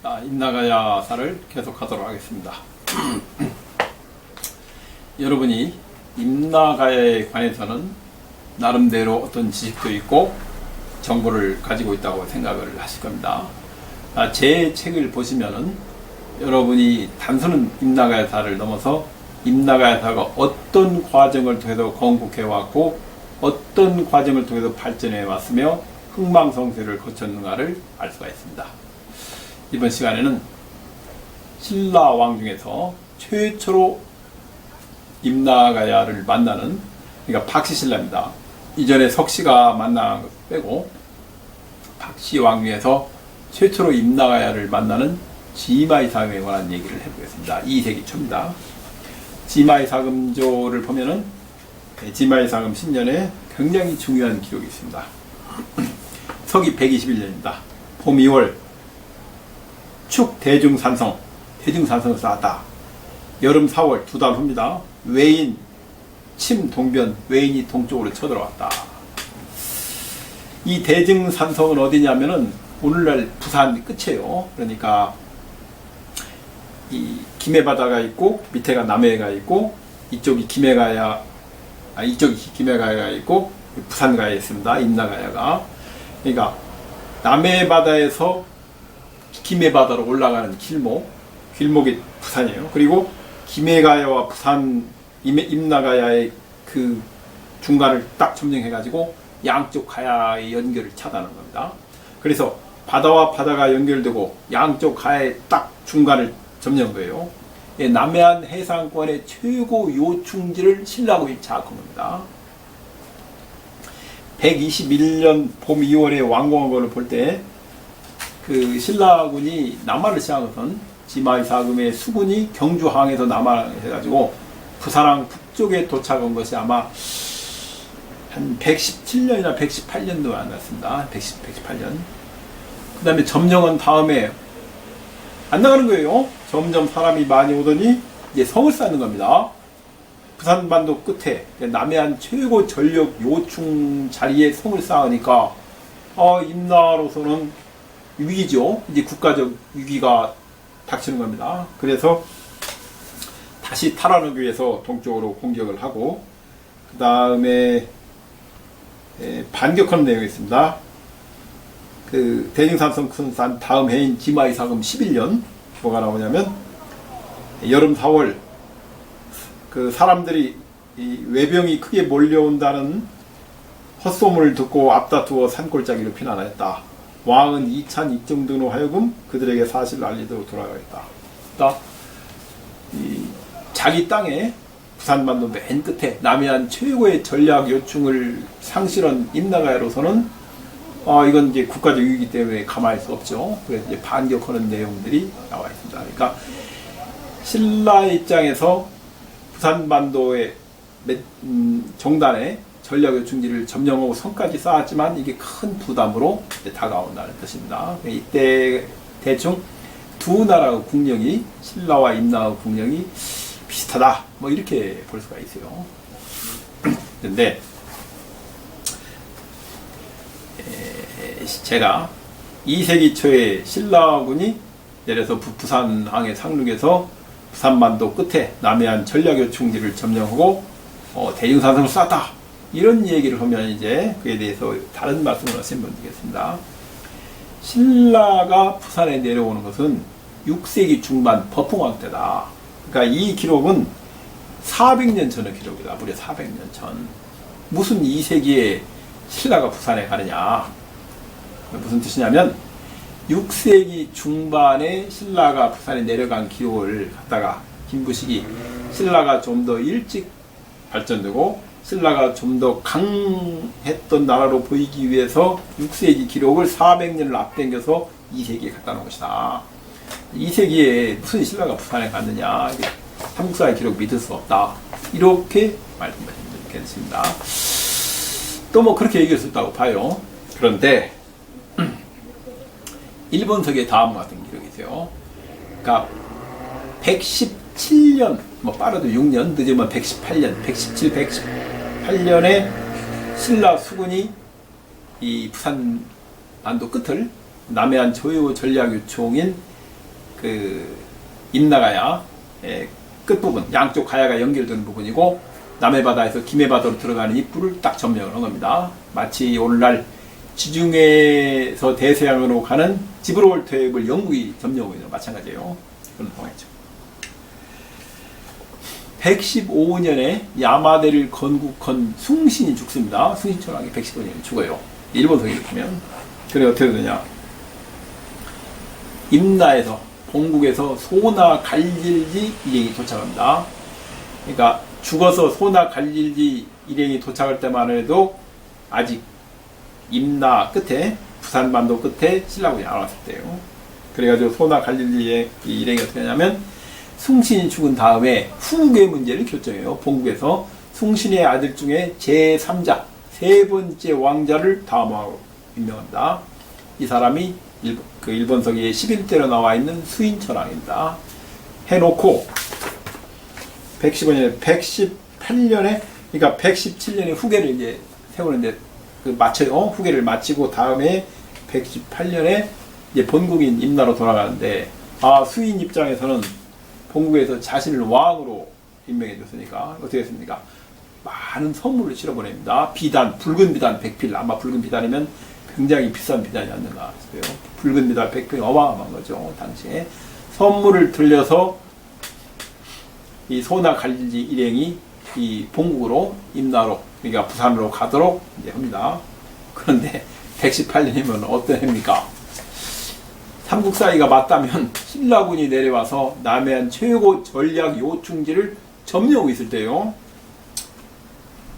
임나가야사를 계속하도록 하겠습니다. 여러분이 임나가야에 관해서는 나름대로 어떤 지식도 있고 정보를 가지고 있다고 생각을 하실 겁니다. 제 책을 보시면은 여러분이 단순한 임나가야사를 넘어서 임나가야사가 어떤 과정을 통해서 건국해 왔고 어떤 과정을 통해서 발전해 왔으며 흥망성쇠를 거쳤는가를 알 수가 있습니다. 이번 시간에는 신라 왕 중에서 최초로 임나가야를 만나는, 그러니까 박씨신라입니다. 이전에 석씨가 만난 것 빼고 박씨 왕 중에서 최초로 임나가야를 만나는 지마이사금에 관한 얘기를 해보겠습니다. 2세기 초입니다. 지마이사금조를 보면은 지마이사금 신년에 굉장히 중요한 기록이 있습니다. 서기 121년입니다. 봄 2월 축 대중산성, 대중산성을 쌓았다. 여름 4월 두 달 후입니다. 외인 침 동변, 외인이 동쪽으로 쳐들어왔다. 이 대중산성은 어디냐면은 오늘날 부산 끝이에요. 그러니까 이 김해바다가 있고 밑에가 남해가 있고 이쪽이 김해가야, 이쪽이 김해가야가 있고 부산가야에 있습니다. 임나가야가. 그러니까 남해바다에서 김해바다로 올라가는 길목이 부산이에요. 그리고 김해가야와 부산 임나가야의 그 중간을 딱 점령해가지고 양쪽 가야의 연결을 차단하는 겁니다. 그래서 바다와 바다가 연결되고 양쪽 가야의 딱 중간을 점령한 거예요. 남해안 해상권의 최고 요충지를 신라군이 장악한 겁니다. 121년 봄 2월에 완공한 걸로 볼 때 그 신라군이 남하를 시작한 것은 지마이사금의 수군이 경주항에서 남하해가지고 부산항 북쪽에 도착한 것이 아마 한 117년이나 118년도 안 났습니다. 118년. 그 다음에 점령한 다음에 안 나가는 거예요. 점점 사람이 많이 오더니 이제 성을 쌓는 겁니다. 부산반도 끝에 남해안 최고 전력 요충 자리에 성을 쌓으니까 임나로서는 위기죠. 이제 국가적 위기가 닥치는 겁니다. 그래서 다시 탈환하기 위해서 동쪽으로 공격을 하고 그 다음에 반격하는 내용이 있습니다. 그 대중산성 큰산 다음 해인 지마이사금 11년 뭐가 나오냐면 여름 4월 그 사람들이 이 외병이 크게 몰려온다는 헛소문을 듣고 앞다투어 산골짜기로 피난하였다. 왕은 이찬 입정 등으로 하여금 그들에게 사실을 알리도록 돌아가겠다. 자기 땅에 부산반도 맨 끝에 남해안 최고의 전략 요충을 상실한 임나가야로서는 이건 이제 국가적 위기이기 때문에 가만히 수 없죠. 그래서 이제 반격하는 내용들이 나와 있습니다. 그러니까 신라 입장에서 부산반도의 정단에 전략 요충지를 점령하고 성까지 쌓았지만 이게 큰 부담으로 다가온다는 뜻입니다. 이때 대충 두 나라의 국력이 신라와 임나의 국력이 비슷하다. 뭐 이렇게 볼 수가 있어요. 그런데 제가 2세기 초에 신라군이 내려서 부산항의 상륙에서 부산반도 끝에 남해안 전략요충지를 점령하고 대중산성을 쌓았다. 이런 얘기를 하면 이제 그에 대해서 다른 말씀을 하시면 되겠습니다. 신라가 부산에 내려오는 것은 6세기 중반 버풍왕 때다. 그러니까 이 기록은 400년 전의 기록이다. 무려 400년 전. 무슨 2세기에 신라가 부산에 가느냐. 무슨 뜻이냐면 6세기 중반에 신라가 부산에 내려간 기록을 갖다가 김부식이 신라가 좀 더 일찍 발전되고 신라가 좀 더 강했던 나라로 보이기 위해서 6세기 기록을 400년을 앞당겨서 2세기에 갖다 놓은 것이다. 2세기에 무슨 신라가 부산에 갔느냐. 삼국사의 기록 믿을 수 없다. 이렇게 말씀하시면 되겠습니다. 또 뭐 그렇게 얘기할 수 있다고 봐요. 그런데 일본석에 다음과 같은 기록이 있어요. 그러니까 117년, 뭐 빠르도 6년, 늦으면 118년, 117, 118년에 신라 수군이 이 부산반도 끝을 남해안 조요 전략 요충인 그 임나가야 끝부분, 양쪽 가야가 연결되는 부분이고 남해 바다에서 김해 바다로 들어가는 입구를 딱 점령을 한 겁니다. 마치 오늘날 지중해에서 대서양으로 가는 지브롤터를 영국이 점령하고 있는 마찬가지예요. 그런 상황이죠. 115년에 야마대를 건국한 숭신이 죽습니다. 숭신천왕이 115년에 죽어요. 일본 서기를 보면. 그래 어떻게 되냐? 임나에서 본국에서 소나 갈릴리 일행이 도착합니다. 그러니까 죽어서 소나 갈릴리 일행이 도착할 때만 해도 아직 임나 끝에 부산반도 끝에 신라군이 안 왔을 때요. 그래가지고 소나 갈릴리 일행이 어떻게 하냐면 숭신이 죽은 다음에 후국의 문제를 결정해요. 본국에서 숭신의 아들 중에 제3자 세 번째 왕자를 다음으로 임명한다. 이 사람이 일본 서기에 11대로 나와 있는 수인천왕입니다. 해놓고 115년에 118년에 그러니까 117년에 후계를 이제 세우는데 맞춰요. 후계를 마치고 다음에 118년에 이제 본국인 임나로 돌아가는데 수인 입장에서는 본국에서 자신을 왕으로 임명해 줬으니까 어떻게 했습니까? 많은 선물을 실어보냅니다. 비단, 붉은 비단 100필. 아마 붉은 비단이면 굉장히 비싼 비단이 었는가 싶어요. 붉은 비단 100필 어마어마한 거죠. 당시에 선물을 들려서 이 소나 갈릴리 일행이 이 본국으로 임나로 그러니까 부산으로 가도록 이제 합니다. 그런데 118년이면 어떤 해입니까? 삼국사이가 맞다면 신라군이 내려와서 남해안 최고 전략 요충지를 점령하고 있을 때요.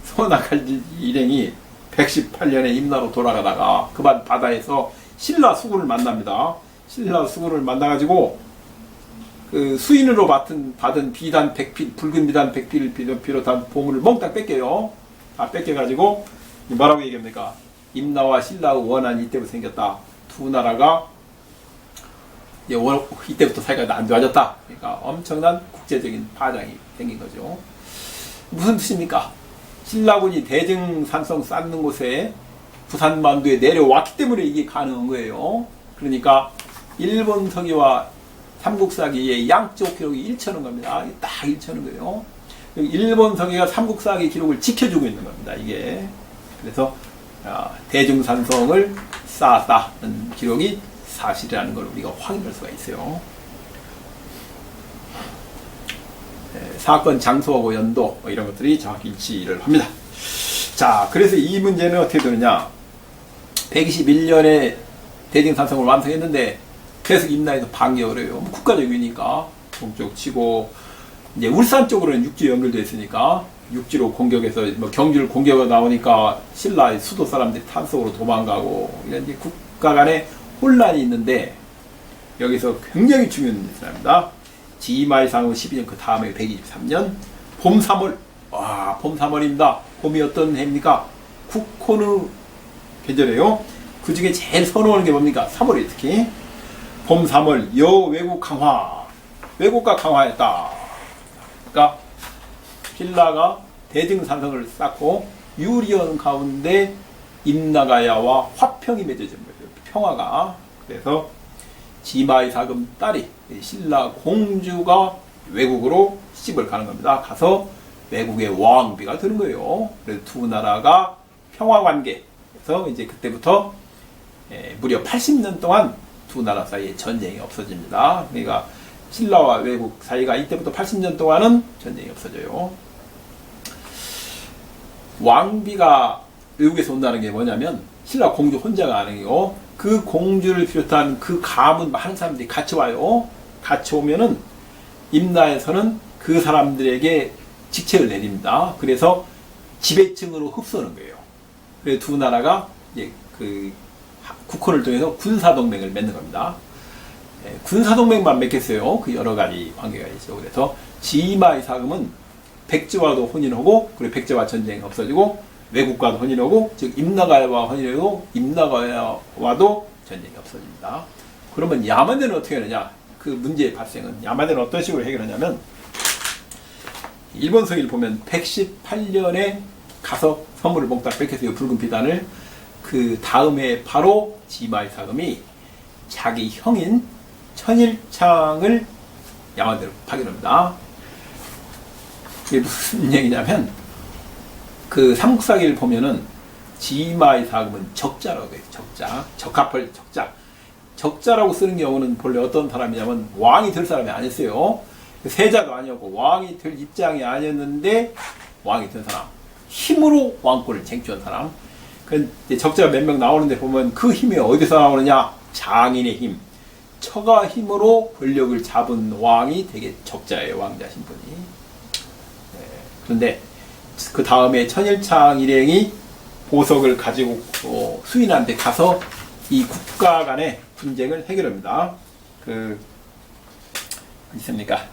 소나 갈릴리 일행이 118년에 임나로 돌아가다가 그 바다에서 신라 수군을 만납니다. 신라 수군을 만나가지고 그 수인으로 받은 비단 100필, 붉은 비단 100필을 비롯한 보물을 몽땅 뺏겨요. 다 뺏겨가지고 뭐라고 얘기합니까? 임나와 신라의 원한이 이때부터 생겼다. 두 나라가 이때부터 사이가 안 좋아졌다. 그러니까 엄청난 국제적인 파장이 생긴 거죠. 무슨 뜻입니까? 신라군이 대증산성 쌓는 곳에 부산반도에 내려왔기 때문에 이게 가능한 거예요. 그러니까 일본 서기와 삼국사기의 양쪽 기록이 일치하는 겁니다. 딱 일치하는 거예요. 일본 서기가 삼국사기 기록을 지켜주고 있는 겁니다. 이게 그래서 대증산성을 쌓았다는 기록이 사실이라는 걸 우리가 확인할 수가 있어요. 사건 장소하고 연도 이런 것들이 정확히 일치를 합니다. 자, 그래서 이 문제는 어떻게 되느냐? 121년에 대증산성을 완성했는데 계속 임나에서 반격을 해요. 국가적 위니까 동쪽 치고 이제 울산 쪽으로는 육지 연결되어 있으니까 육지로 공격해서 경주를 공격을 나오니까 신라의 수도 사람들이 탄속으로 도망가고 이런 이제 국가 간의 혼란이 있는데 여기서 굉장히 중요한 일이 일어납니다. 지마이상후 12년 그 다음에 123년 봄 3월 봄 3월입니다. 봄이 어떤 해입니까? 국호느 계절이에요. 그 중에 제일 선호하는 게 뭡니까? 3월이 특히 봄 3월 여외국 강화 왜곡과 강화했다. 그러니까 신라가 대증산성을 쌓고 유리한 가운데 임나가야와 화평이 맺어진 거예요. 평화가. 그래서 지마의 사금 딸이 신라 공주가 외국으로 시집을 가는 겁니다. 가서 외국의 왕비가 되는 거예요. 그래서 두 나라가 평화 관계에서 이제 그때부터 무려 80년 동안 두 나라 사이에 전쟁이 없어집니다. 그러니까 신라와 외국 사이가 이때부터 80년 동안은 전쟁이 없어져요. 왕비가 외국에서 온다는 게 뭐냐면 신라 공주 혼자가 아니고 그 공주를 비롯한 그 가문 많은 사람들이 같이 와요. 같이 오면은 임나에서는 그 사람들에게 직책을 내립니다. 그래서 지배층으로 흡수하는 거예요. 그래서 두 나라가 이제 그 국헌을 통해서 군사동맹을 맺는 겁니다. 군사동맹만 맺겠어요. 그 여러 가지 관계가 있죠. 그래서 지마의 사금은 백제와도 혼인하고 그리고 백제와 전쟁이 없어지고 외국과도 혼인하고 즉 임나가야와 혼인하고 임나가야와도 전쟁이 없어집니다. 그러면 야마대는 어떻게 하느냐? 그 문제의 발생은 야마대는 어떤 식으로 해결하냐면 일본 서기를 보면 118년에 가서 선물을 몽땅 뺏겼어요. 붉은 비단을. 그 다음에 바로 지마의 사금이 자기 형인 천일창을 야마대로 파견합니다. 이게 무슨 얘기냐면 그 삼국사기를 보면은 지마의 사금은 적자라고 해요. 적자. 적합할 적자. 적자라고 쓰는 경우는 본래 어떤 사람이냐면 왕이 될 사람이 아니었어요. 세자도 아니었고 왕이 될 입장이 아니었는데 왕이 된 사람. 힘으로 왕권을 쟁취한 사람. 그 적자가 몇 명 나오는데 보면 그 힘이 어디서 나오느냐? 장인의 힘. 처가 힘으로 권력을 잡은 왕이 되게 적자예요. 왕자 신분이. 네. 그런데 그 다음에 천일창 일행이 보석을 가지고 수인한테 가서 이 국가 간의 분쟁을 해결합니다. 있습니까?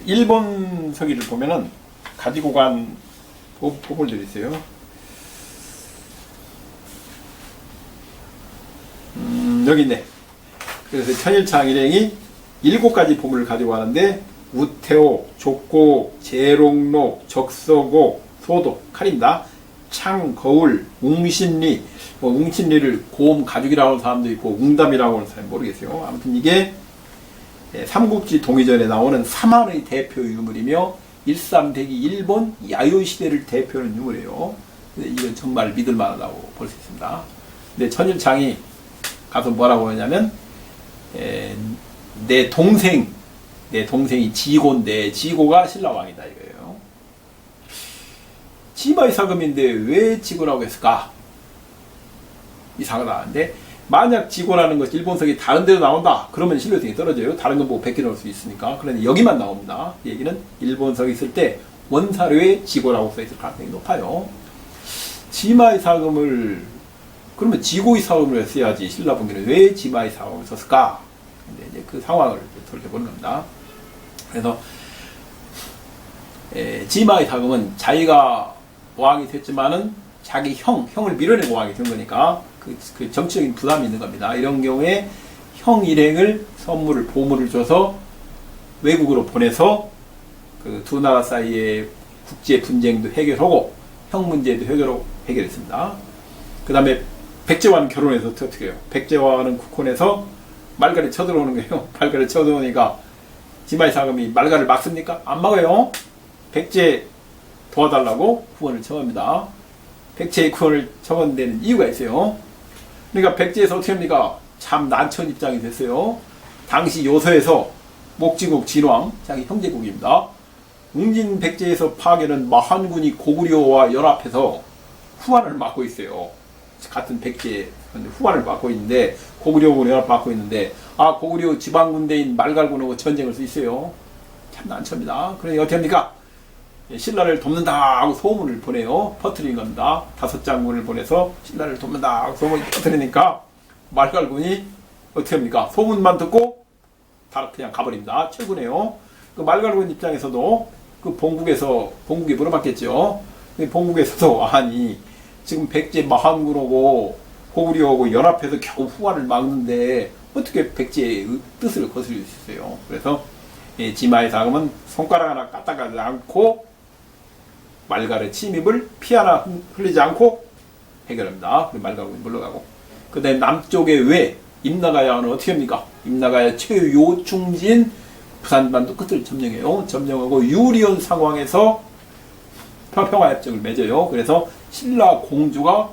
일본 서기를 보면은 가지고 간 보물들이 있어요. 여기 있네. 그래서 천일창 일행이 7가지 보물을 가지고 가는데 우태오, 족고, 재롱록, 적서고, 소도, 칼입니다. 창, 거울, 웅신리, 웅신리를 고음 가죽이라고 하는 사람도 있고 웅담이라고 하는 사람이 모르겠어요. 아무튼 이게 삼국지 동의전에 나오는 삼한의 대표 유물이며 13대기 일본 야요 시대를 대표하는 유물이에요. 이건 정말 믿을 만하다고 볼 수 있습니다. 근데 천일창이 가서 뭐라고 하냐면 내 동생이 지고인데 지고가 신라왕이다 이거예요. 지마의 사금인데 왜 지고라고 했을까? 이상하다. 근데 만약 지고라는 것이 일본석이 다른 데로 나온다 그러면 신뢰성이 떨어져요. 다른 건 뭐 베껴 넣을 수 있으니까. 그런데 여기만 나옵니다. 이 얘기는 일본석이 있을 때 원사료에 지고라고 써있을 가능성이 높아요. 지마의 사금을 그러면 지고의 사금을 써야지 신라분기는 왜 지마의 사금을 썼을까? 근데 이제 그 상황을 돌려보는 겁니다. 그래서 지마의 사금은 자기가 왕이 됐지만은 자기 형을 밀어내고 왕이 된 거니까 그 정치적인 부담이 있는 겁니다. 이런 경우에 형 일행을 선물을 보물을 줘서 외국으로 보내서 그 두 나라 사이의 국제 분쟁도 해결하고 형 문제도 해결했습니다. 그 다음에 백제와는 결혼해서 어떻게 해요? 백제와는 국혼해서 말갈이 쳐들어오는 거예요. 말갈이 쳐들어오니까 지마의 사금이 말갈을 막습니까? 안 막아요. 백제 도와달라고 후원을 청합니다. 백제의 후원을 청은 데는 이유가 있어요. 그러니까 백제에서 어떻게 합니까? 참 난처한 입장이 됐어요. 당시 요서에서 목지국 진왕, 자기 형제국입니다. 웅진 백제에서 파견한 마한군이 고구려와 연합해서 후환을 맡고 있어요. 같은 백제 후환을 맡고 있는데 고구려하고 연합 맡고 있는데 고구려 지방군대인 말갈군하고 전쟁을 수 있어요. 참 난처합니다. 그러니 어떻게 합니까? 신라를 돕는다 하고 소문을 보내요. 퍼뜨린 겁니다. 5장군을 보내서 신라를 돕는다 하고 소문을 퍼뜨리니까 말갈군이 어떻게 합니까? 소문만 듣고 다 그냥 가버립니다. 출근해요. 그 말갈군 입장에서도 그 본국에 물어봤겠죠. 본국에서도 아니 지금 백제 마한군하고 고구려하고 연합해서 겨우 후환을 막는데 어떻게 백제의 뜻을 거슬릴 수 있어요. 그래서 지마의 사금은 손가락 하나 까딱하지 않고 말갈의 침입을 피 하나 흘리지 않고 해결합니다. 말갈군이 물러가고 그 다음에 남쪽의 외 임나가야는 어떻게 합니까? 임나가야 최요충진 부산반도 끝을 점령해요. 점령하고 유리한 상황에서 평화협정을 맺어요. 그래서 신라 공주가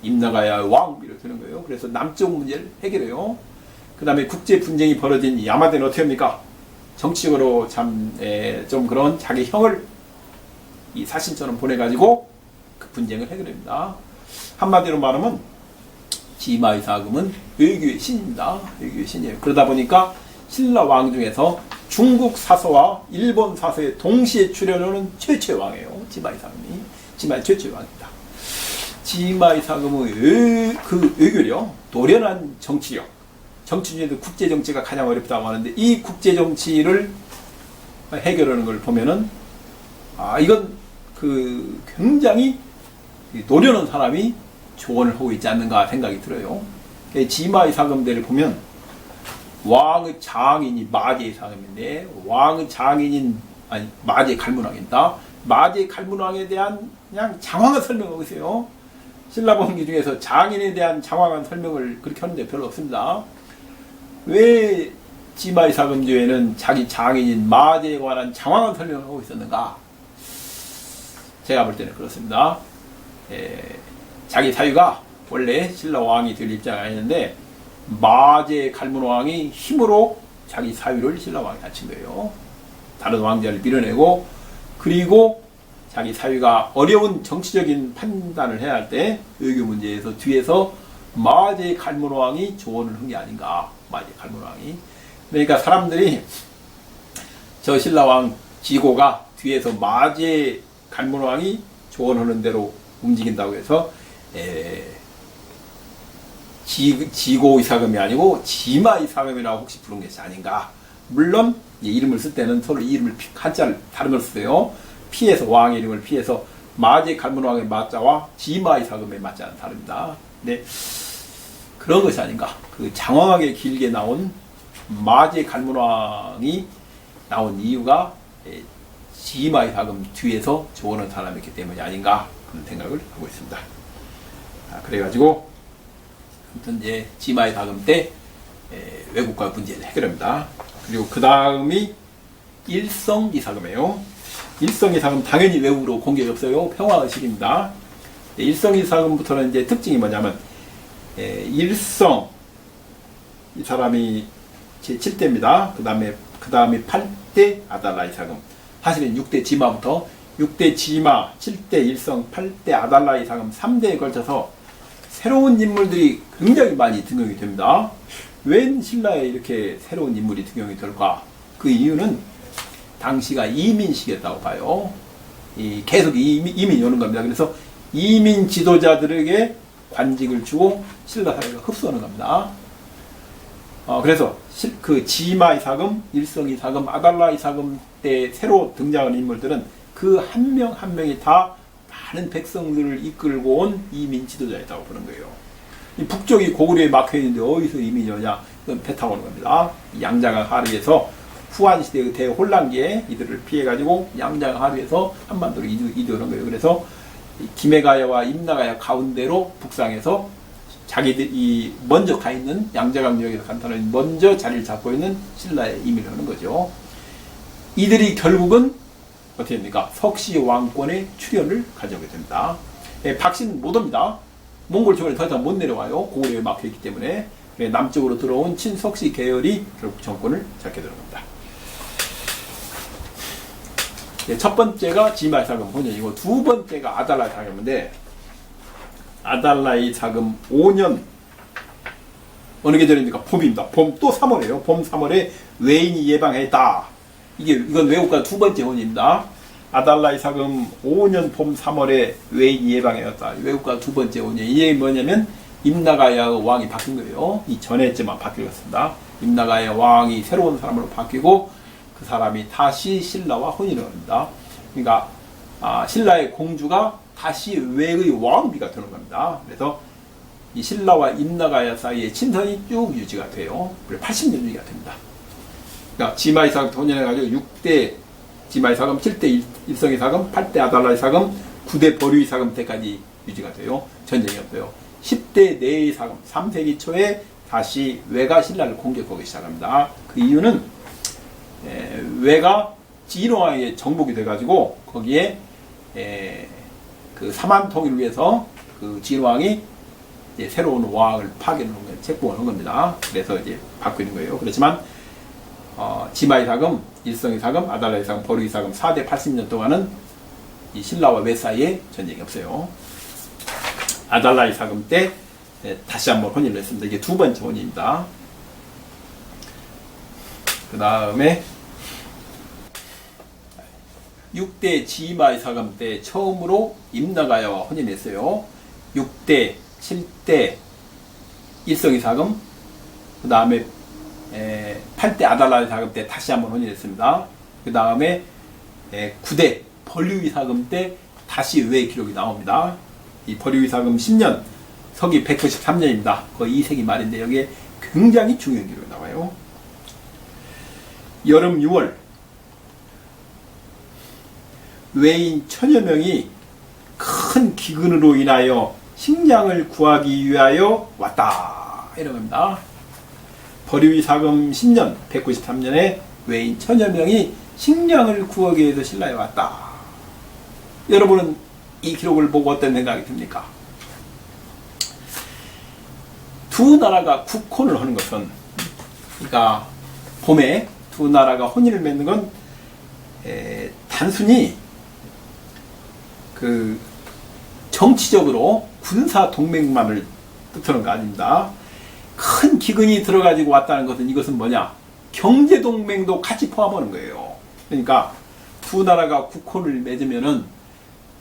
임나가야 왕비로 되는 거예요. 그래서 남쪽 문제를 해결해요. 그 다음에 국제 분쟁이 벌어진 야마대는 어떻게 합니까? 정치적으로 좀 그런 자기 형을 이 사신처럼 보내가지고 그 분쟁을 해결합니다. 한마디로 말하면 지마의 사금은 외교의 신입니다. 외교의 신이에요. 그러다 보니까 신라 왕 중에서 중국 사서와 일본 사서에 동시에 출연하는 최초의 왕이에요. 지마의 사금이. 지마의 최초의 왕입니다. 지마의 사금의 그 외교력, 노련한 정치력. 정치 중에도 국제 정치가 가장 어렵다고 하는데 이 국제 정치를 해결하는 걸 보면은 이건 그 굉장히 노련한 사람이 조언을 하고 있지 않는가 생각이 들어요. 지마의 사금대를 보면 왕의 장인이 마제의 사금인데 왕의 장인인 마제 갈문왕입니다. 마제 갈문왕에 대한 그냥 장황한 설명을 하세요. 신라본기 중에서 장인에 대한 장황한 설명을 그렇게 하는데 별로 없습니다. 왜 지마이사금조에는 자기 장인인 마제에 관한 장황한 설명을 하고 있었는가? 제가 볼 때는 그렇습니다. 자기 사위가 원래 신라왕이 될 입장이 아니었는데 마제 갈문왕이 힘으로 자기 사위를 신라왕이 다친 거예요. 다른 왕자를 밀어내고, 그리고 자기 사위가 어려운 정치적인 판단을 해야 할 때 외교 문제에서 뒤에서 마제 갈문왕이 조언을 한 게 아닌가. 마제 갈문왕이. 그러니까 사람들이 저 신라왕 지고가 뒤에서 마제 갈문왕이 조언하는 대로 움직인다고 해서 지고 이사금이 아니고 지마 이사금이라고 혹시 부른 것이 아닌가. 물론 이름을 쓸 때는 서로 이름을 한자를 다른 걸 쓰세요. 피해서 왕의 이름을 피해서 마제 갈문왕의 마자와 지마 이사금의 마자는 다릅니다. 네, 그런 것이 아닌가. 그 장황하게 길게 나온 마제 갈문왕이 나온 이유가 지마 이사금 뒤에서 조언한 사람이기 때문이 아닌가 그런 생각을 하고 있습니다. 그래가지고 아무튼 이제 지마 이사금 때 외국과 문제를 해결합니다. 그리고 그 다음이 일성 이사금이에요. 일성 이사금 당연히 외국으로 공격이 없어요. 평화의식입니다. 일성 이사금부터는 이제 특징이 뭐냐면 일성 이 사람이 제 7대입니다. 그 다음에 8대 아달라 이사금. 사실은 6대 지마부터 6대 지마, 7대 일성, 8대 아달라 이사금 3대에 걸쳐서 새로운 인물들이 굉장히 많이 등용이 됩니다. 웬 신라에 이렇게 새로운 인물이 등용이 될까? 그 이유는 당시가 이민시기였다고 봐요. 계속 이민이 오는 겁니다. 그래서 이민 지도자들에게 관직을 주고 신라 사회가 흡수하는 겁니다. 그래서 그 지마 이사금, 일성 이사금, 아달라 이사금 때 새로 등장한 인물들은 그 한 명 한 명이 다 많은 백성들을 이끌고 온 이민 지도자이라고 보는 거예요. 이 북쪽이 고구려에 막혀 있는데 어디서 이민이 오냐? 이건 배 타고 오는 겁니다. 양자강 하류에서 후한시대의 대혼란기에 이들을 피해가지고 양자강 하류에서 한반도로 이주하는 거예요. 그래서 김해가야와 임나가야 가운데로 북상해서 자기들이 먼저 가 있는 양자강 지역에서 간단하게 먼저 자리를 잡고 있는 신라에 이민을 하는 거죠. 이들이 결국은 어떻게 됩니까? 석시 왕권의 출현을 가져오게 됩니다. 박씨는 못 옵니다. 몽골 쪽으로 더 이상 못 내려와요. 고구려에 막혀있기 때문에. 남쪽으로 들어온 친석시 계열이 결국 정권을 잡게 되는 겁니다. 첫 번째가 지마 이사금 혼연이고 두 번째가 아달라 이사금인데, 아달라 이사금 5년 어느 계절입니까? 봄입니다. 봄 또 3월이에요. 봄 3월에 외인이 예방했다. 이건 외국과 두 번째 혼입니다. 아달라 이사금 5년 봄 3월에 외인이 예방했다. 외국과 두 번째 혼이에요. 이게 뭐냐면 임나가야 왕이 바뀐 거예요. 이 전에쯤만 바뀌었습니다. 임나가야 왕이 새로운 사람으로 바뀌고 그 사람이 다시 신라와 혼인을 합니다. 그러니까 신라의 공주가 다시 외의 왕비가 되는 겁니다. 그래서 이 신라와 임나가야 사이의 친선이 쭉 유지가 돼요. 80년 유지가 됩니다. 그러니까 지마 이사금 혼연해가지고 6대 지마 이사금, 7대 일성 이사금, 8대 아달라 이사금, 9대 버류 이사금 때까지 유지가 돼요. 전쟁이 없어요. 10대 내 이사금, 3세기 초에 다시 외가 신라를 공격하기 시작합니다. 그 이유는 외가 진왕에게 정복이 돼가지고 거기에 그 사만 통일을 위해서 그 진왕이 새로운 왕을 파견하는 거예요. 책봉하는 겁니다. 그래서 이제 바뀌는 거예요. 그렇지만 지마 이사금, 일성 이사금, 아달라 이사금, 버류 이사금 4대 80년 동안은 이 신라와 외 사이에 전쟁이 없어요. 아달라 이사금 때 다시 한번 혼인을 했습니다. 이게 두 번째 혼인입니다. 그 다음에 6대 지마 이사금 때 처음으로 임나가야와 혼인했어요. 6대, 7대 일성 이사금, 그 다음에 8대 아달라 이사금 때 다시 한번 혼인했습니다. 그 다음에 9대 버류 이사금 때 다시 외 기록이 나옵니다. 이 버류 이사금 10년, 서기 193년입니다. 거의 2세기 말인데 여기에 굉장히 중요한 기록이 나와요. 여름 6월 외인 천여 명이 큰 기근으로 인하여 식량을 구하기 위하여 왔다. 이런 겁니다. 벌유사금 10년 193년에 외인 천여 명이 식량을 구하기 위해서 신라에 왔다. 여러분은 이 기록을 보고 어떤 생각이 듭니까? 두 나라가 국혼을 하는 것은, 그러니까 봄에 두 나라가 혼인을 맺는 건 단순히 그 정치적으로 군사 동맹만을 뜻하는 거 아닙니다. 큰 기근이 들어가지고 왔다는 것은, 이것은 뭐냐? 경제 동맹도 같이 포함하는 거예요. 그러니까 두 나라가 국혼을 맺으면은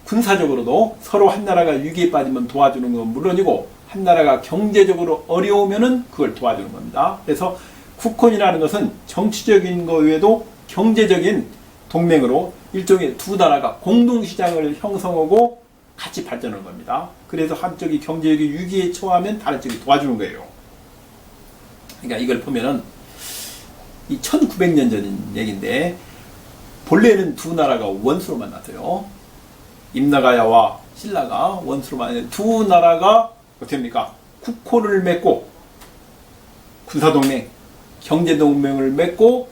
군사적으로도 서로 한 나라가 위기에 빠지면 도와주는 건 물론이고, 한 나라가 경제적으로 어려우면은 그걸 도와주는 겁니다. 그래서 국혼이라는 것은 정치적인 거 외에도 경제적인 동맹으로 일종의 두 나라가 공동시장을 형성하고 같이 발전하는 겁니다. 그래서 한쪽이 경제적인 위기에 처하면 다른 쪽이 도와주는 거예요. 그러니까 이걸 보면은 이 1900년 전 얘기인데, 본래는 두 나라가 원수로 만났어요. 임나가야와 신라가 원수로 만났는데, 두 나라가 어떻게 합니까? 국혼을 맺고 군사동맹, 경제동맹을 맺고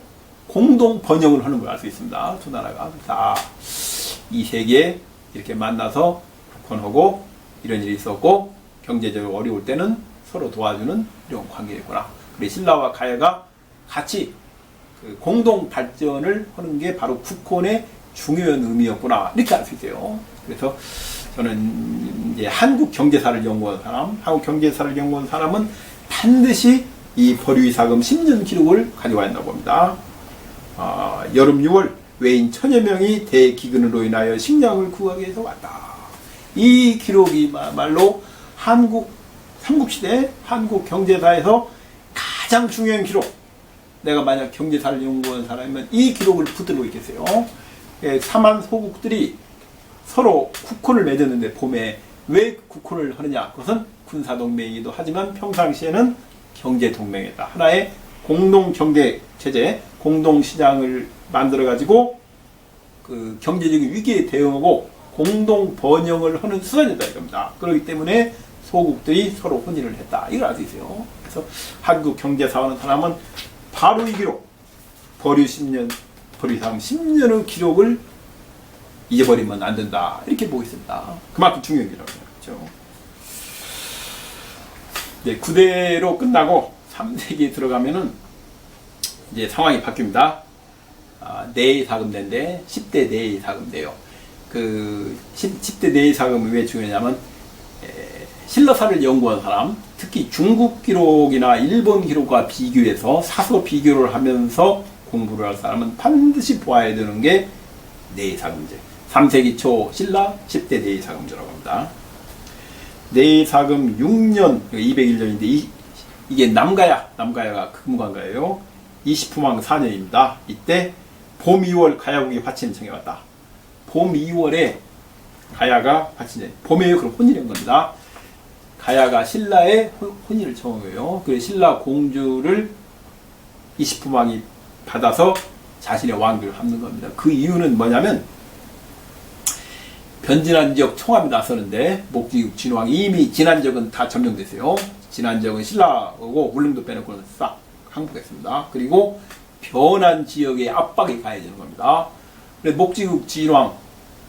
공동 번영을 하는 걸 알 수 있습니다. 두 나라가 다 이 세계에 이렇게 만나서 국혼하고 이런 일이 있었고, 경제적으로 어려울 때는 서로 도와주는 이런 관계였구나. 그래 신라와 가야가 같이 그 공동 발전을 하는 게 바로 국혼의 중요한 의미였구나, 이렇게 알 수 있어요. 그래서 저는 이제 한국 경제사를 연구한 사람, 한국 경제사를 연구한 사람은 반드시 이 벌유사금 10년 기록을 가져와야 한다고 봅니다. 여름 6월 외인 천여 명이 대기근으로 인하여 식량을 구하기 위해서 왔다. 이 기록이 말로 한국 삼국시대 한국 경제사에서 가장 중요한 기록. 내가 만약 경제사를 연구한 사람이면 이 기록을 붙들고 있겠어요. 삼한 소국들이 서로 국혼을 맺었는데, 봄에 왜 국혼을 하느냐? 그것은 군사동맹이기도 하지만 평상시에는 경제동맹이다. 하나의 공동 경제 체제, 공동 시장을 만들어 가지고 그 경제적인 위기에 대응하고 공동 번영을 하는 수단이다 이겁니다. 그렇기 때문에 소국들이 서로 혼인을 했다. 이걸 알 수 있어요. 그래서 한국 경제사하는 사람은 바로 이 기록, 벌유사금 10년의 기록을 잊어버리면 안 된다. 이렇게 보고 있습니다. 그만큼 중요한 기록이에요. 그렇죠? 이제 9대로 끝나고 3세기에 들어가면은 이제 상황이 바뀝니다. 내의사금대인데 10대 내의사금대요. 그 10대 내의사금이 왜 중요하냐면, 신라사를 연구한 사람, 특히 중국 기록이나 일본 기록과 비교해서 사서 비교를 하면서 공부를 할 사람은 반드시 보아야 되는 게 내의사금제. 3세기 초 신라 10대 내의사금제라고 합니다. 내의사금 6년, 201년인데 이게 남가야가 금관가예요. 20후망 4년입니다. 이때 봄 2월 가야국이 화친을 청해왔다. 봄 2월에 가야가 화친을, 봄에 그럼 혼인한 겁니다. 가야가 신라의 혼인을 청한 거예요. 그래서 신라 공주를 20후망이 받아서 자신의 왕비를 합는 겁니다. 그 이유는 뭐냐면, 변진한 지역 총합이 나서는데 목지국 진왕이 이미 지난 지역은 다 점령됐어요. 지난 지역은 신라하고 울릉도 빼놓고는 싹 항복했습니다. 그리고 변한 지역에 압박이 가해지는 겁니다. 그래서 목지국 진왕,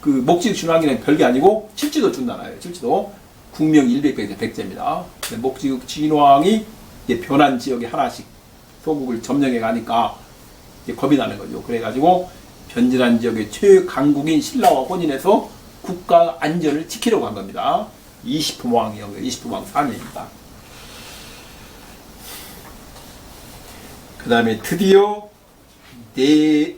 그 목지국 진왕이라는 별게 아니고 칠지도 준나라예요. 칠지도 국명 100배에서 백제입니다. 목지국 진왕이 이제 변한 지역에 하나씩 소국을 점령해 가니까 이제 겁이 나는 거죠. 그래가지고 변진한 지역의 최강국인 신라와 혼인해서 국가 안전을 지키려고 한 겁니다. 20후왕이요. 20후왕 4년입니다. 그 다음에 드디어 그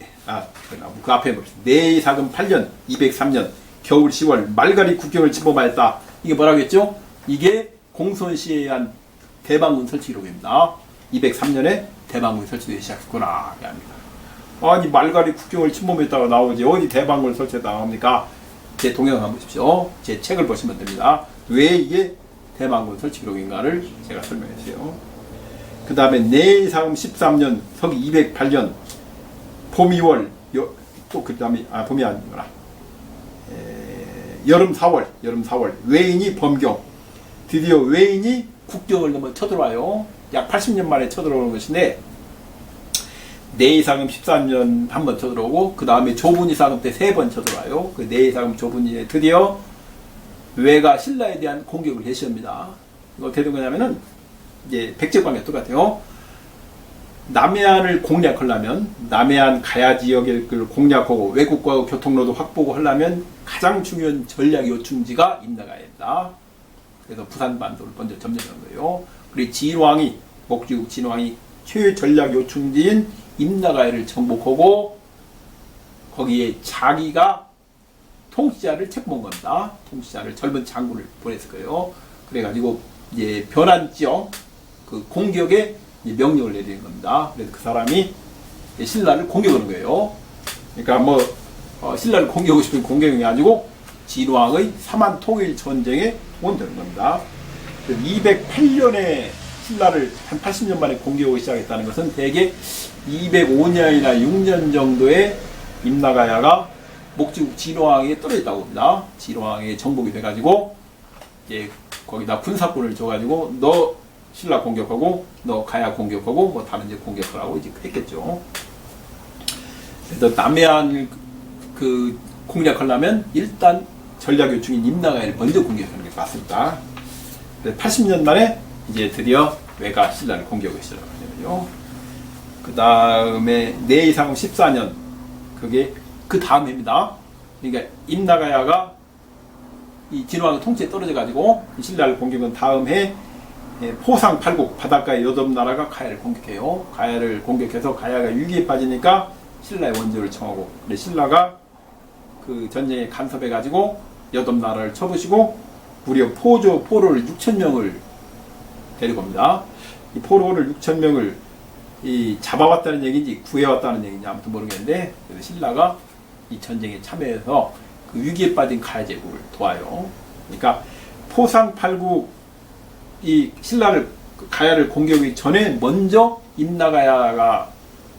앞에 내의사금 8년 203년 겨울 10월 말갈이 국경을 침범하였다. 이게 뭐라고 했죠? 이게 공손시에 의한 대방군 설치 기록입니다. 203년에 대방군이 설치되기 시작했구나. 아니 말갈이 국경을 침범했다가 나오지 어디 대방군을 설치했다가 나옵니까? 제 동영상 보십시오. 제 책을 보시면 됩니다. 왜 이게 대방군 설치 기록인가를 제가 설명했어요. 그 다음에 내의사금 13년 서기 208년 봄 2월 또 그 다음에 봄이 아니구나. 여름 4월 외인이 범경, 드디어 외인이 국경을 넘어 쳐들어와요. 약 80년 만에 쳐들어오는 것인데, 내이사금 13년 한 번 쳐들어오고, 그 다음에 조분이사금 때 3번 쳐들어와요. 그 내이사금 조분이에 드디어 외가 신라에 대한 공격을 개시합니다. 이거 어떻게 된 거냐면은, 이제 백제관계 똑같아요. 남해안을 공략하려면, 남해안 가야 지역을 공략하고 외국과 교통로도 확보하고 하려면 가장 중요한 전략 요충지가 임나가야입니다. 그래서 부산반도를 먼저 점령한 거예요. 그리고 진왕이, 목지국 진왕이 최전략 요충지인 임나가야를 정복하고 거기에 자기가 통치자를 책봉한 겁니다. 통치자를 젊은 장군을 보냈을 거예요. 그래가지고 이제 변한 지역 그 공격에 명령을 내리는 겁니다. 그래서 그 사람이 신라를 공격하는 거예요. 그러니까 뭐 신라를 공격하고 싶은 공격이 아니고 진왕의 삼한 통일 전쟁에 동원되는 겁니다. 208년에 신라를 한 80년 만에 공격하기 시작했다는 것은 대개 205년이나 6년 정도에 임나가야가 목지국 진왕에 떨어졌다고 봅니다. 진왕에 정복이 돼가지고 이제 거기다 군사권을 줘가지고 너 신라 공격하고 너 가야 공격하고 뭐 다른 데 공격하라고 이제 했겠죠. 그래서 남해안 그 공략하려면 일단 전략 요충인 임나가야를 먼저 공격하는 게 맞습니다. 80년 만에 이제 드디어 외가 신라를 공격을 시작하거든요. 그 다음에 내이상금 14년 그게 그 다음 해입니다. 그러니까 임나가야가 이 진왕의 통치에 떨어져 가지고 신라를 공격한 다음 해 포상 8국 바닷가의 8나라가 가야를 공격해요. 가야를 공격해서 가야가 위기에 빠지니까 신라의 원조를 청하고 신라가 그 전쟁에 간섭해 가지고 8나라를 쳐부시고 무려 포로를 6,000명을 데리고 옵니다. 이 포로를 6,000명을 잡아왔다는 얘기인지 구해왔다는 얘기인지 아무튼 모르겠는데 신라가 이 전쟁에 참여해서 그 위기에 빠진 가야 제국을 도와요. 그러니까 포상 8국 이 신라를 가야를 공격하기 전에 먼저 임나가야가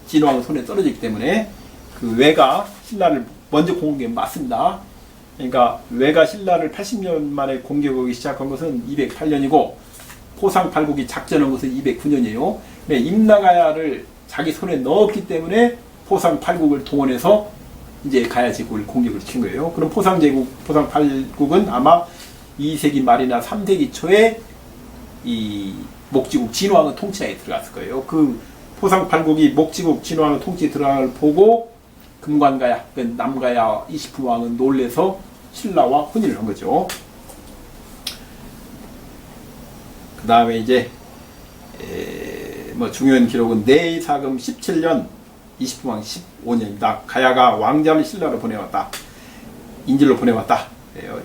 진왕 손에 떨어졌기 때문에 그 외가 신라를 먼저 공격해 맞습니다. 그러니까 외가 신라를 80년 만에 공격하기 시작한 것은 208년이고 포상 8국이 작전한 것은 209년이에요. 임나가야를 자기 손에 넣었기 때문에 포상 8국을 동원해서 이제 가야 제국을 공격을 시킨 거예요. 그럼 포상 8국은 아마 2세기 말이나 3세기 초에 이 목지국 진왕의 통치하에 들어갔을 거예요. 그 포상 8국이 목지국 진왕의 통치에 들어간 걸 보고 금관가야, 남가야 이시품왕은 놀래서 신라와 혼인을 한 거죠. 그 다음에 이제 뭐 중요한 기록은 내이사금 17년 이시품왕 15년입니다. 가야가 왕자를 신라로 보내왔다. 인질로 보내왔다.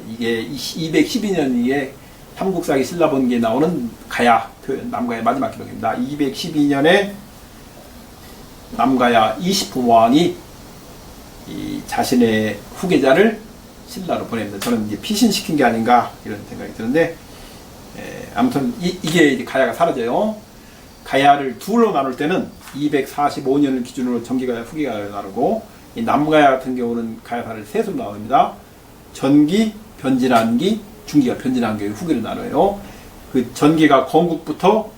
이게 212년에 삼국사기 신라본기에 나오는 가야 표현, 남가야 마지막 기록입니다. 212년에 남가야 이시품왕이 이 자신의 후계자를 신라로 보냅니다. 저는 이제 피신시킨 게 아닌가 이런 생각이 드는데 아무튼 이게 이제 가야가 사라져요. 가야를 둘로 나눌 때는 245년을 기준으로 전기가야, 후기가야를 나누고 이 남가야 같은 경우는 가야사를 셋으로 나눕니다. 전기, 변진한기, 중기가 변진한기의 후기를 나눠요. 그 전기가 건국부터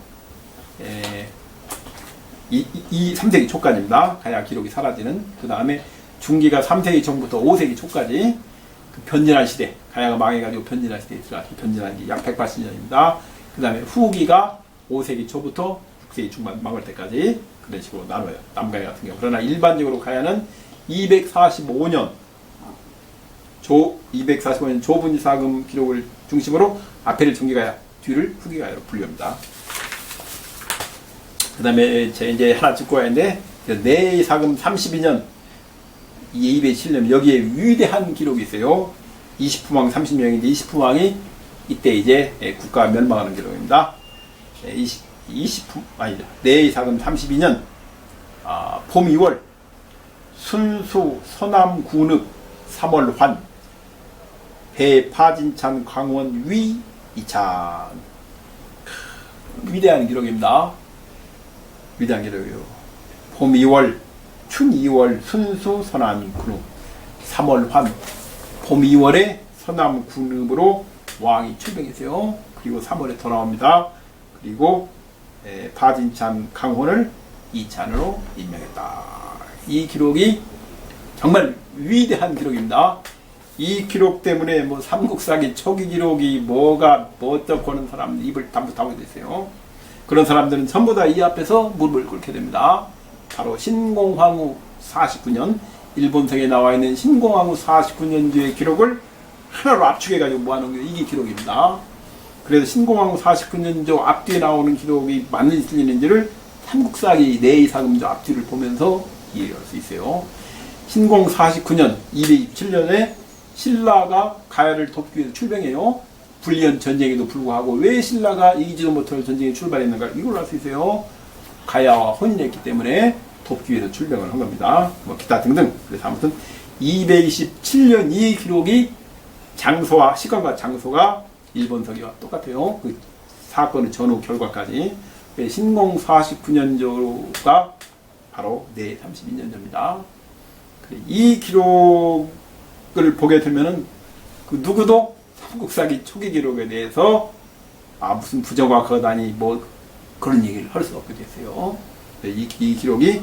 3세기 초까지입니다. 가야 기록이 사라지는. 그 다음에 중기가 3세기 전부터 5세기 초까지 그 변진한 시대, 가야가 망해가지고 변진한 시대에 들어가서 변진한 게 약 180년입니다. 그 다음에 후기가 5세기 초부터 6세기 중반 망할 때까지 그런 식으로 나눠요. 남가야 같은 경우. 그러나 일반적으로 가야는 245년 조분이사금 기록을 중심으로 앞에를 전기가야, 뒤를 후기가야로 분류합니다. 그 다음에 이제 하나 짚고 가야 하는데 내이사금 32년 207년 여기에 위대한 기록이 있어요. 이시품왕 30년인데 이시품왕이 이때 이제 국가 멸망하는 기록입니다. 내이사금 32년 봄 2월 순수 서남 군읍 3월 환 배파진찬 광원 위 이찬. 위대한 기록입니다. 위대한 기록이에요. 봄 2월 춘 2월 순수 서남 군읍 3월 환. 봄 2월에 서남 군읍으로 왕이 출병했어요. 그리고 3월에 돌아옵니다. 그리고 파진찬 강혼을 이찬으로 임명했다. 이 기록이 정말 위대한 기록입니다. 이 기록 때문에 뭐 삼국사기 초기 기록이 뭐가 뭐 어떻고 하는 사람 입을 다물고 있어요. 그런 사람들은 전부 다 이 앞에서 무릎을 꿇게 됩니다. 바로 신공황후 49년 일본성에 나와 있는 신공황후 49년도의 기록을 하나로 압축해가지고 모아놓은 게 이게 기록입니다. 그래서 신공황후 49년도 앞뒤에 나오는 기록이 맞는지 틀리는지를 삼국사기 내의사금조 앞뒤를 보면서 이해할 수 있어요. 신공 49년 227년에 신라가 가야를 돕기 위해서 출병해요. 불리한 전쟁에도 불구하고 왜 신라가 이기지도 못할 전쟁에 출발했는가 이걸 알 수 있어요. 가야와 혼인했기 때문에 돕기 위해서 출병을 한 겁니다. 뭐 기타 등등. 그래서 아무튼 227년 이 기록이 장소와 시간과 장소가 일본서기와 똑같아요. 그 사건의 전후 결과까지. 신공 49년조가 바로 내 32년 전입니다. 이 기록을 보게 되면은 그 누구도 삼국사기 초기 기록에 대해서 무슨 부정확하다니 뭐 그런 얘기를 할 수 없게 됐어요. 이 기록이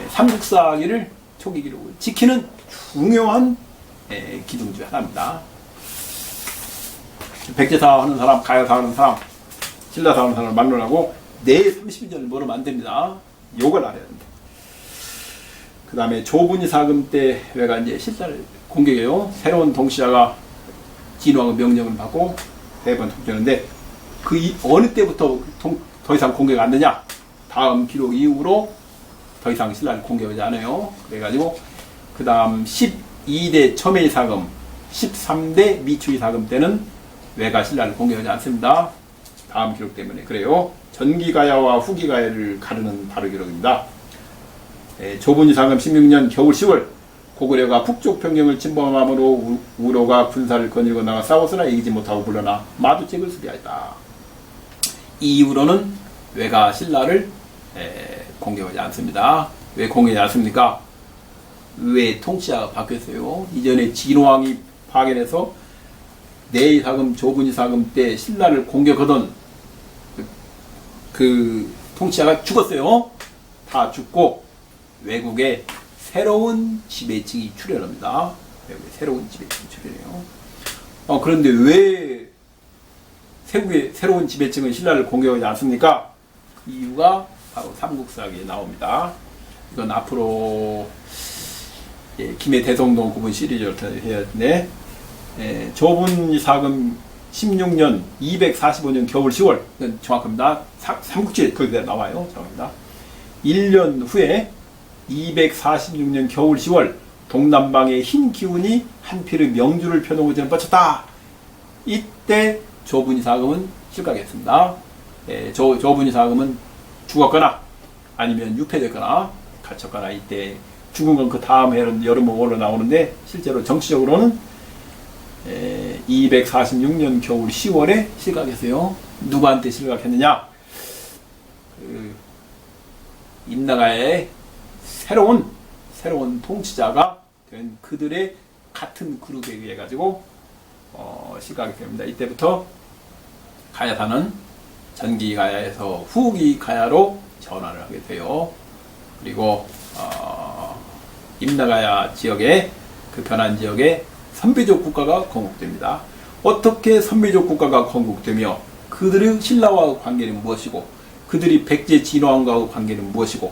삼국사기를 초기 기록을 지키는 중요한 기둥 중 하나입니다. 백제사 하는 사람, 가야사 하는 사람, 신라사 하는 사람을 막론하고 내 32년을 모르면 안 됩니다. 요걸 알아야 됩니다. 그 다음에 조분이 사금 때 왜가 이제 신라를 공격해요. 새로운 통치자가 진왕의 명령을 받고 대번 통치하는데 그 어느 때부터 더 이상 공격 안 되냐? 다음 기록 이후로 더 이상 신라를 공격하지 않아요. 그래가지고 그 다음 12대 첨예의 사금, 13대 미추의 사금 때는 왜가 신라를 공격하지 않습니다. 다음 기록 때문에 그래요. 전기가야와 후기가야를 가르는 바로 기록입니다. 조분이 사금 16년 겨울 10월 고구려가 북쪽 평경을 침범함으로 우로가 군사를 거닐고 나가 싸웠으나 이기지 못하고 물러나 마두책을 수비하였다. 이 이후로는 왜가 신라를 공격하지 않습니다. 왜 공격하지 않습니까? 왜 통치자가 바뀌었어요. 이전에 진왕이 파견해서 내의사금, 조분이사금 때 신라를 공격하던 그 통치자가 죽었어요. 다 죽고 외국에 새로운 지배층이 출현합니다. 외국에 새로운 지배층이 출현해요. 그런데 왜 세국의 새로운 지배층은 신라를 공격하지 않습니까? 그 이유가 바로 삼국사기에 나옵니다. 이건 앞으로 김해 대성동 구분 시리즈를 해야 되는데 조분이사금 16년 245년 겨울 10월 정확합니다. 삼국지에 거기에 나와요. 정확합니다. 1년 후에 246년 겨울 10월 동남방의 흰 기운이 한필의 명주를 펴놓고 전에 뻗쳤다. 이때 조분이사금은 실각했습니다. 조분이사금은 죽었거나 아니면 유폐됐거나 갇혔거나 이때 죽은 건 그 다음 해는 여름 5월로 나오는데 실제로 정치적으로는 246년 겨울 10월에 실각했어요. 누구한테 실각했느냐? 임나가의 새로운 통치자가 된 그들의 같은 그룹에 의해 가지고 실각이 됩니다. 이때부터 가야사는 전기가야에서 후기가야로 전환을 하게 돼요. 그리고 임나가야 지역에 그 변한 지역에 선비족 국가가 건국됩니다. 어떻게 선비족 국가가 건국되며 그들의 신라와의 관계는 무엇이고 그들이 백제 진왕과의 관계는 무엇이고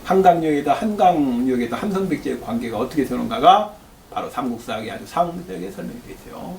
한강역에다 한강역에다 한성백제의 관계가 어떻게 되는가가 바로 삼국사기에 아주 상세하게 설명이 되어 있어요.